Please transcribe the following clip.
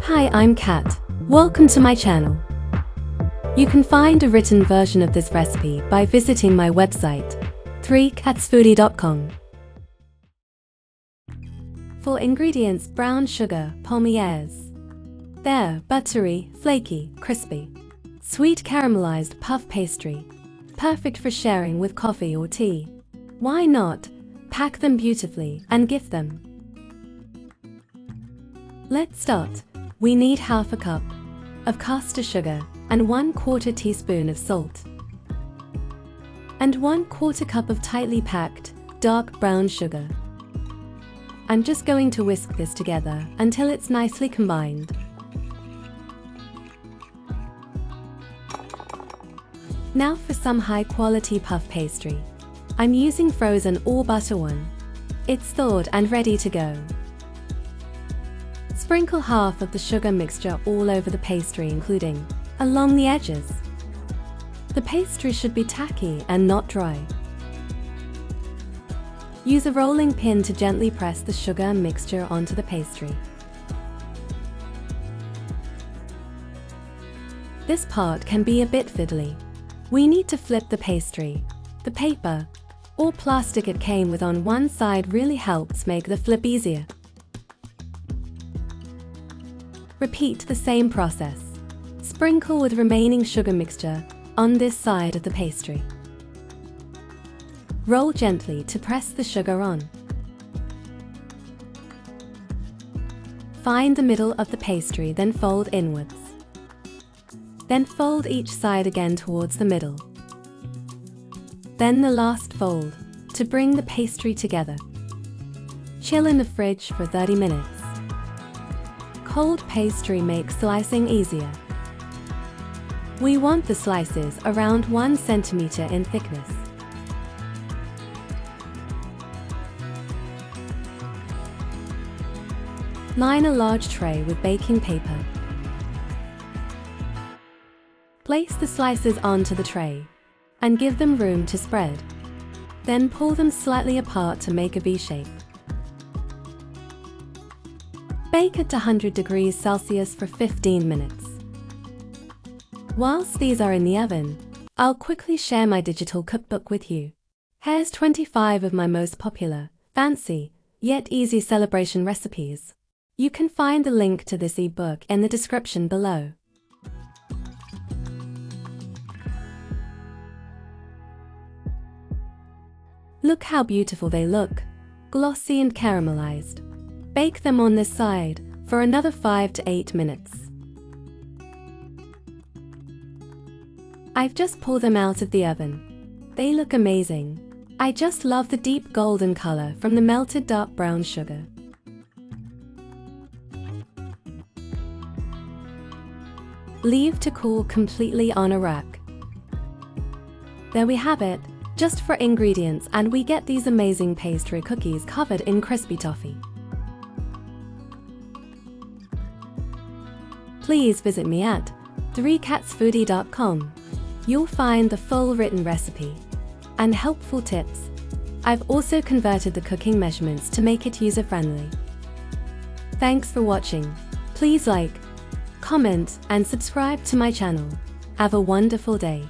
Hi, I'm Kat. Welcome to my channel. You can find a written version of this recipe by visiting my website, 3catsfoodie.com. For ingredients: brown sugar palmiers. They're buttery, flaky, crispy. Sweet caramelized puff pastry. Perfect for sharing with coffee or tea. Why not? Pack them beautifully and gift them. Let's start. We need half a cup of caster sugar and 1/4 teaspoon of salt. And 1/4 cup of tightly packed, dark brown sugar. I'm just going to whisk this together until it's nicely combined. Now for some high-quality puff pastry. I'm using frozen or butter one. It's thawed and ready to go. Sprinkle half of the sugar mixture all over the pastry, including along the edges. The pastry should be tacky and not dry. Use a rolling pin to gently press the sugar mixture onto the pastry. This part can be a bit fiddly. We need to flip the pastry. The paper or plastic it came with on one side really helps make the flip easier. Repeat the same process. Sprinkle with remaining sugar mixture on this side of the pastry. Roll gently to press the sugar on. Find the middle of the pastry, then fold inwards. Then fold each side again towards the middle. Then the last fold to bring the pastry together. Chill in the fridge for 30 minutes. Cold pastry makes slicing easier. We want the slices around 1 centimeter in thickness. Line a large tray with baking paper. Place the slices onto the tray and give them room to spread. Then pull them slightly apart to make a V shape. Bake at 100 degrees Celsius for 15 minutes. Whilst these are in the oven, I'll quickly share my digital cookbook with you. Here's 25 of my most popular, fancy, yet easy celebration recipes. You can find the link to this ebook in the description below. Look how beautiful they look, glossy and caramelized. Bake them on this side for another 5 to 8 minutes. I've just pulled them out of the oven. They look amazing. I just love the deep golden color from the melted dark brown sugar. Leave to cool completely on a rack. There we have it. Just 4 ingredients and we get these amazing pastry cookies covered in crispy toffee. Please visit me at 3catsfoodie.com. You'll find the full written recipe and helpful tips. I've also converted the cooking measurements to make it user-friendly. Thanks for watching. Please like, comment, and subscribe to my channel. Have a wonderful day.